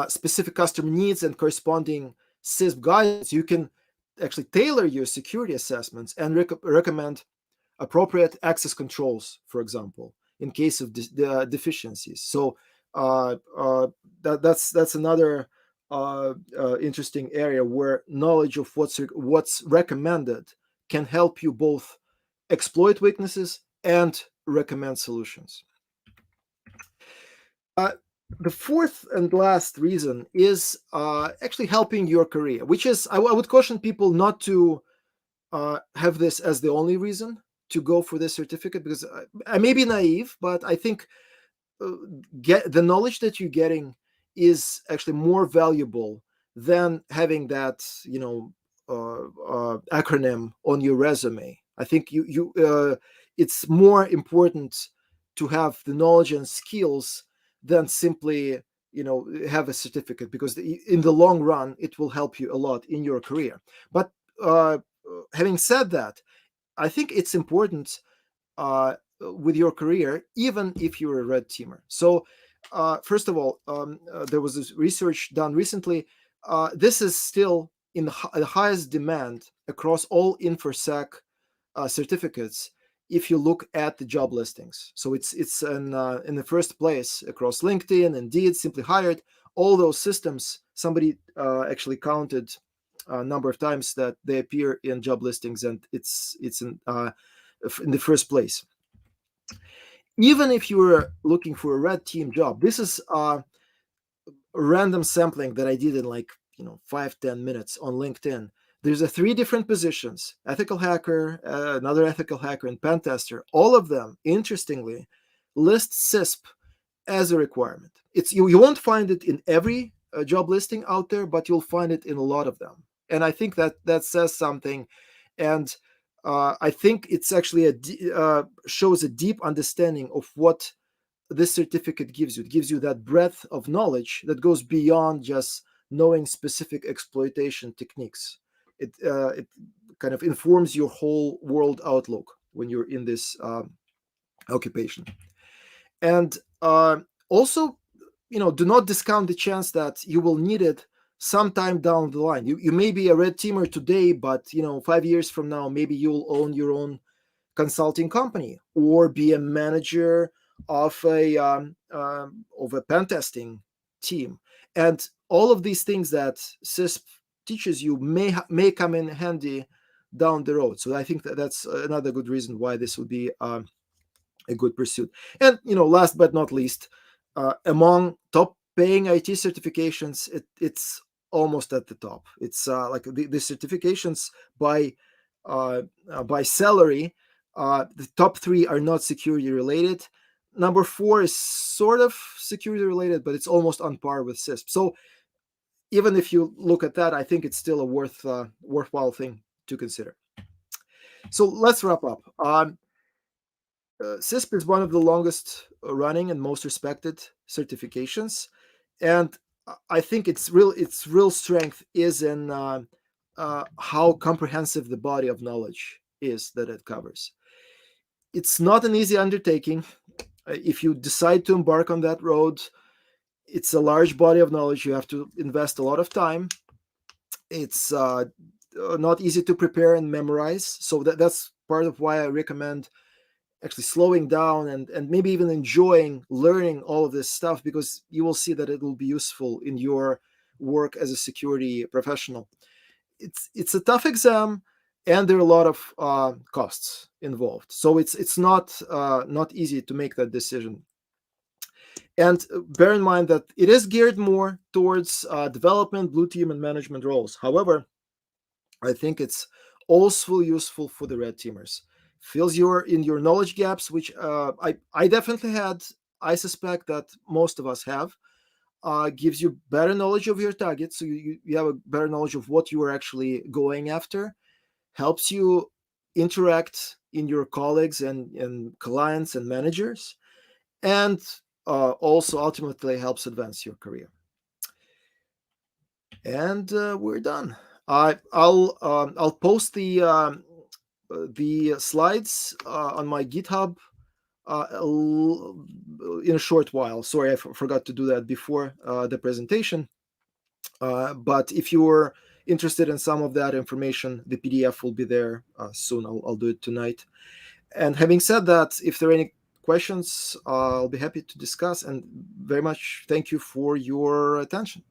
Speaker 3: specific customer needs and corresponding CISSP guidelines, you can actually tailor your security assessments and recommend appropriate access controls, for example, in case of deficiencies. So that's another interesting area where knowledge of what's recommended can help you both exploit weaknesses and recommend solutions. The fourth and last reason is actually helping your career, which is, I would caution people not to have this as the only reason to go for this certificate, because I may be naive, but I think the knowledge that you're getting is actually more valuable than having that acronym on your resume. I think it's more important to have the knowledge and skills than simply have a certificate, because in the long run it will help you a lot in your career. But having said that, I think it's important with your career, even if you're a red teamer. So first of all, there was this research done recently. This is still in the highest demand across all InfoSec certificates if you look at the job listings. So it's in the first place across LinkedIn, Indeed, Simply Hired, all those systems. Somebody actually counted a number of times that they appear in job listings, and it's in the first place. Even if you're looking for a red team job, this is a random sampling that I did in 5-10 minutes on LinkedIn. There's 3 different positions: ethical hacker, another ethical hacker, and pen tester. All of them, interestingly, list CISSP as a requirement. You won't find it in every job listing out there, but you'll find it in a lot of them. And I think that says something. And I think it's actually shows a deep understanding of what this certificate gives you. It gives you that breadth of knowledge that goes beyond just knowing specific exploitation techniques. It kind of informs your whole world outlook when you're in this occupation. And also, do not discount the chance that you will need it sometime down the line. You may be a red teamer today, but 5 years from now, maybe you'll own your own consulting company or be a manager of a pen testing team. And all of these things that CISSP teaches you may come in handy down the road. So I think that's another good reason why this would be a good pursuit. And last but not least, among top paying IT certifications, it's almost at the top. It's like the certifications by salary. The top 3 are not security related. Number 4 is sort of security related, but it's almost on par with CISSP. So even if you look at that, I think it's still a worthwhile thing to consider. So let's wrap up. CISSP is one of the longest running and most respected certifications, and I think its real strength is in how comprehensive the body of knowledge is that it covers. It's not an easy undertaking. If you decide to embark on that road, it's a large body of knowledge. You have to invest a lot of time. It's not easy to prepare and memorize. So that's part of why I recommend actually slowing down and maybe even enjoying learning all of this stuff, because you will see that it will be useful in your work as a security professional. It's a tough exam, and there are a lot of costs involved. So it's not easy to make that decision. And bear in mind that it is geared more towards development, blue team, and management roles. However, I think it's also useful for the red teamers. Fills your knowledge gaps, which I definitely had. I suspect that most of us have. Gives you better knowledge of your target, so you have a better knowledge of what you are actually going after. Helps you interact in your colleagues and clients and managers, and also ultimately helps advance your career. And we're done. I'll post the slides on my GitHub in a short while. Sorry, I forgot to do that before the presentation. But if you're interested in some of that information, the PDF will be there soon. I'll do it tonight. And having said that, if there are any questions, I'll be happy to discuss. And very much thank you for your attention.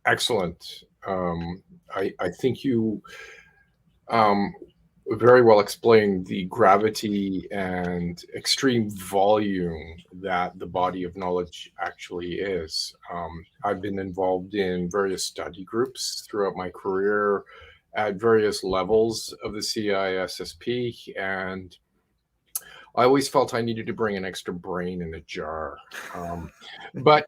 Speaker 2: Excellent. I think you very well explained the gravity and extreme volume that the body of knowledge actually is. I've been involved in various study groups throughout my career at various levels of the CISSP, and I always felt I needed to bring an extra brain in a jar. But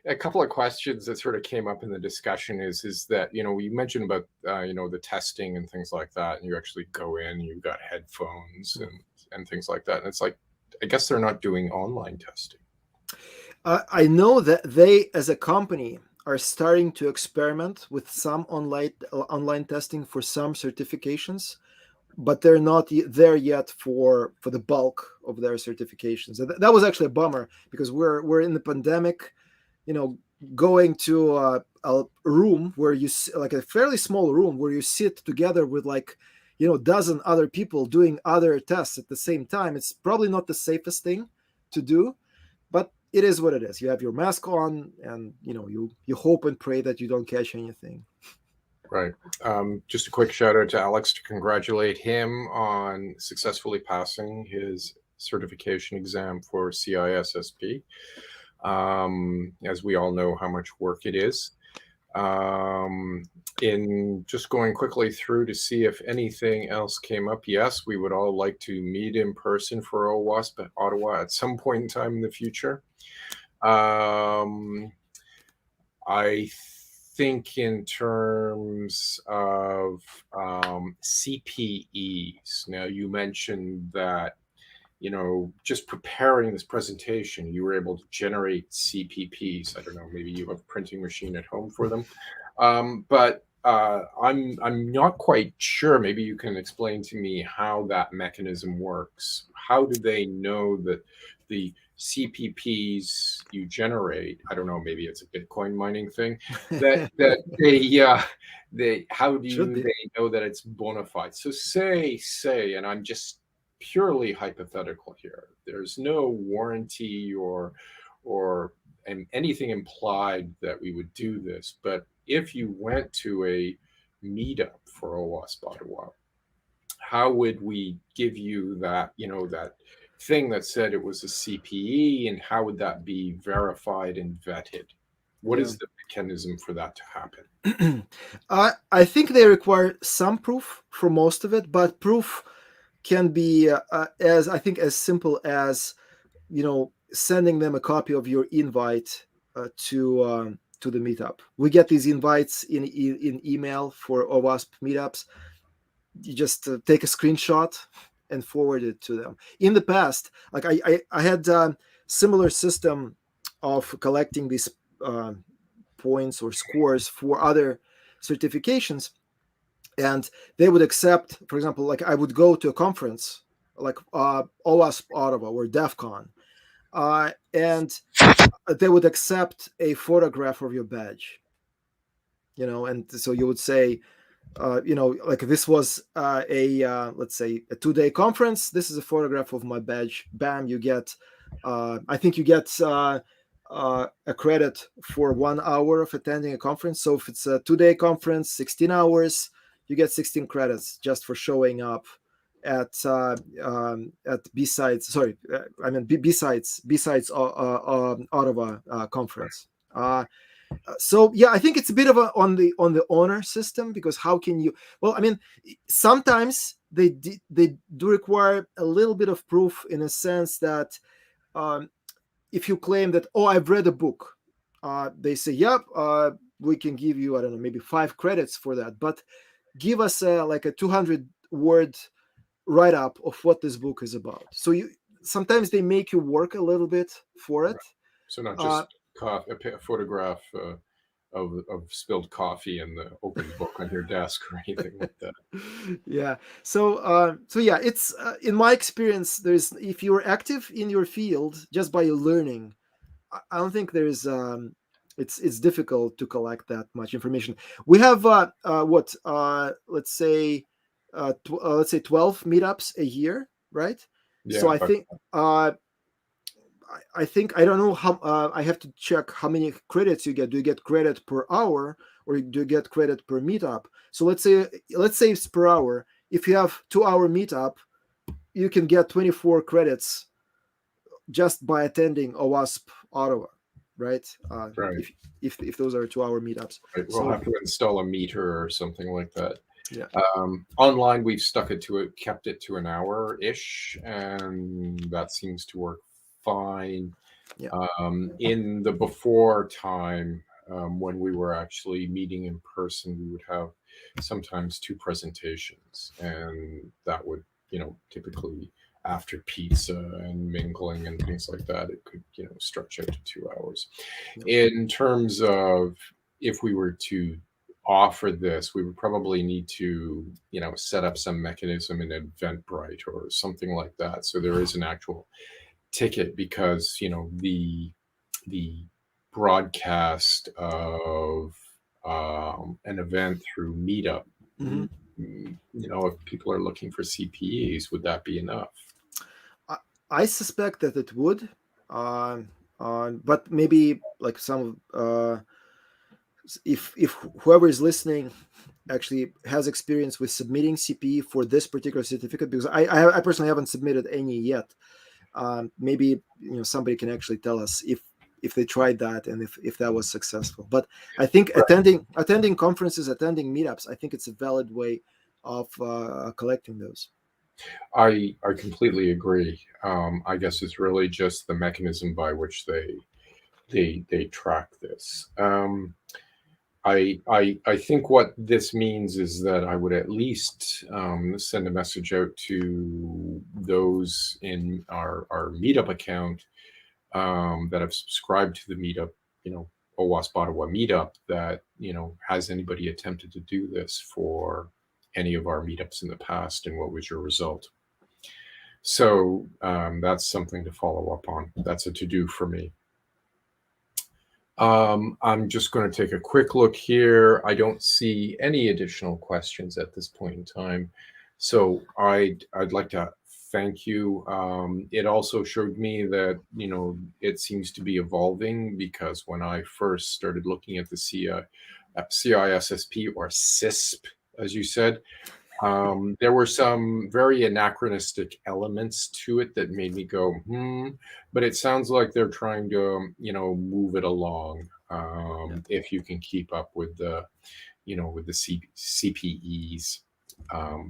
Speaker 2: a couple of questions that sort of came up in the discussion is that, we mentioned about, the testing and things like that, and you actually go in, you've got headphones and things like that. And it's like, I guess they're not doing online testing.
Speaker 3: I know that they, as a company, are starting to experiment with some online testing for some certifications, but they're not there yet for the bulk of their certifications. That was actually a bummer, because we're in the pandemic, going to a room where you, like a fairly small room where you sit together with dozen other people doing other tests at the same time. It's probably not the safest thing to do, but it is what it is. You have your mask on, and you hope and pray that you don't catch anything.
Speaker 2: Right. Just a quick shout out to Alex to congratulate him on successfully passing his certification exam for CISSP. As we all know how much work it is. In just going quickly through to see if anything else came up, yes, we would all like to meet in person for OWASP at Ottawa at some point in time in the future. I think in terms of CPEs, now you mentioned that, just preparing this presentation, you were able to generate CPPs. I don't know, maybe you have a printing machine at home for them. But I'm not quite sure. Maybe you can explain to me how that mechanism works. How do they know that the CPPs you generate, I don't know, maybe it's a Bitcoin mining thing, that they how
Speaker 3: Should
Speaker 2: do
Speaker 3: be.
Speaker 2: they know that it's bona fide? So say, and I'm just purely hypothetical here. There's no warranty or and anything implied that we would do this. But if you went to a meetup for OWASP Ottawa, how would we give you that, that thing that said it was a CPE, and how would that be verified and vetted? What
Speaker 3: Yeah.
Speaker 2: is the mechanism for that to happen?
Speaker 3: I think they require some proof for most of it, but proof can be as simple as sending them a copy of your invite to the meetup. We get these invites in email for OWASP meetups. You just take a screenshot and forward it to them. In the past, like I had a similar system of collecting these points or scores for other certifications, and they would accept, for example, like I would go to a conference like OWASP Ottawa or DEF CON, and they would accept a photograph of your badge, and so you would say, like this was let's say a 2-day conference. This is a photograph of my badge. Bam, you get, I think you get a credit for 1 hour of attending a conference. So if it's a 2-day conference, 16 hours, you get 16 credits just for showing up at B-Sides. Sorry, I mean B-Sides Ottawa conference. So yeah, I think it's a bit of a on the honor system, because how can you? Well, I mean, sometimes they do require a little bit of proof, in a sense that if you claim that, oh, I've read a book, they say, yep, we can give you, I don't know, maybe 5 credits for that, but give us like a 200-word write-up of what this book is about. So sometimes they make you work a little bit for it.
Speaker 2: So not just a photograph of spilled coffee in the open book on your desk or anything like that.
Speaker 3: Yeah. So yeah, it's in my experience, there's, if you're active in your field just by learning, I don't think there's it's difficult to collect that much information. We have let's say 12 meetups a year, right? So
Speaker 2: Yeah,
Speaker 3: I think I don't know how, I have to check how many credits you get. Do you get credit per hour, or do you get credit per meetup? So let's say it's per hour. If you have 2-hour meetup, you can get 24 credits just by attending OWASP Ottawa, right?
Speaker 2: right.
Speaker 3: If those are 2-hour meetups.
Speaker 2: Right. We'll have to install a meter or something like that.
Speaker 3: Yeah.
Speaker 2: Online, we've kept it to an hour-ish, and that seems to work fine.
Speaker 3: Yeah.
Speaker 2: In the before time, when we were actually meeting in person, we would have sometimes 2 presentations, and that would, typically after pizza and mingling and things like that, it could, stretch out to 2 hours.
Speaker 3: Yeah.
Speaker 2: In terms of, if we were to offer this, we would probably need to, set up some mechanism in Eventbrite or something like that, so there is an actual ticket, because the broadcast of an event through Meetup,
Speaker 3: Mhm.
Speaker 2: if people are looking for CPEs, would that be enough?
Speaker 3: I suspect that it would, but maybe like some if whoever is listening actually has experience with submitting CPE for this particular certificate, because I personally haven't submitted any yet. Maybe somebody can actually tell us if if they tried that and if that was successful. But I think attending conferences, attending meetups, I think it's a valid way of collecting those.
Speaker 2: I completely agree. I guess it's really just the mechanism by which they track this. I think what this means is that I would at least send a message out to those in our meetup account that have subscribed to the meetup, OWASP Ottawa meetup, that, has anybody attempted to do this for any of our meetups in the past, and what was your result? So that's something to follow up on. That's a to-do for me. I'm just going to take a quick look here. I don't see any additional questions at this point in time. So I'd like to thank you. It also showed me that, it seems to be evolving, because when I first started looking at the CISSP, or CISSP, as you said, there were some very anachronistic elements to it that made me go, but it sounds like they're trying to, move it along. If you can keep up with the, with the CPEs.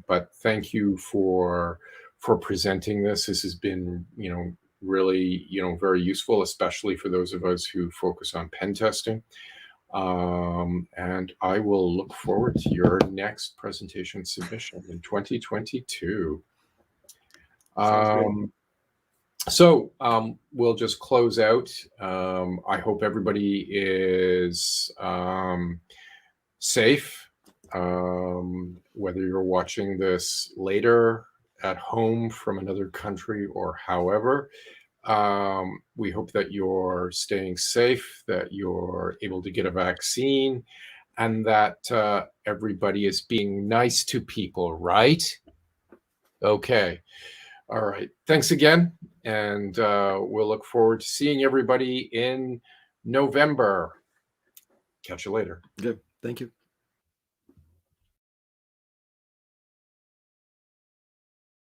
Speaker 2: But thank you for presenting this. This has been, really, very useful, especially for those of us who focus on pen testing. And I will look forward to your next presentation submission in 2022. So we'll just close out. I hope everybody is safe, whether you're watching this later at home from another country or however. We hope that you're staying safe, that you're able to get a vaccine, and that everybody is being nice to people, right? Okay. All right. Thanks again. And we'll look forward to seeing everybody in November. Catch you later.
Speaker 3: Good. Thank you.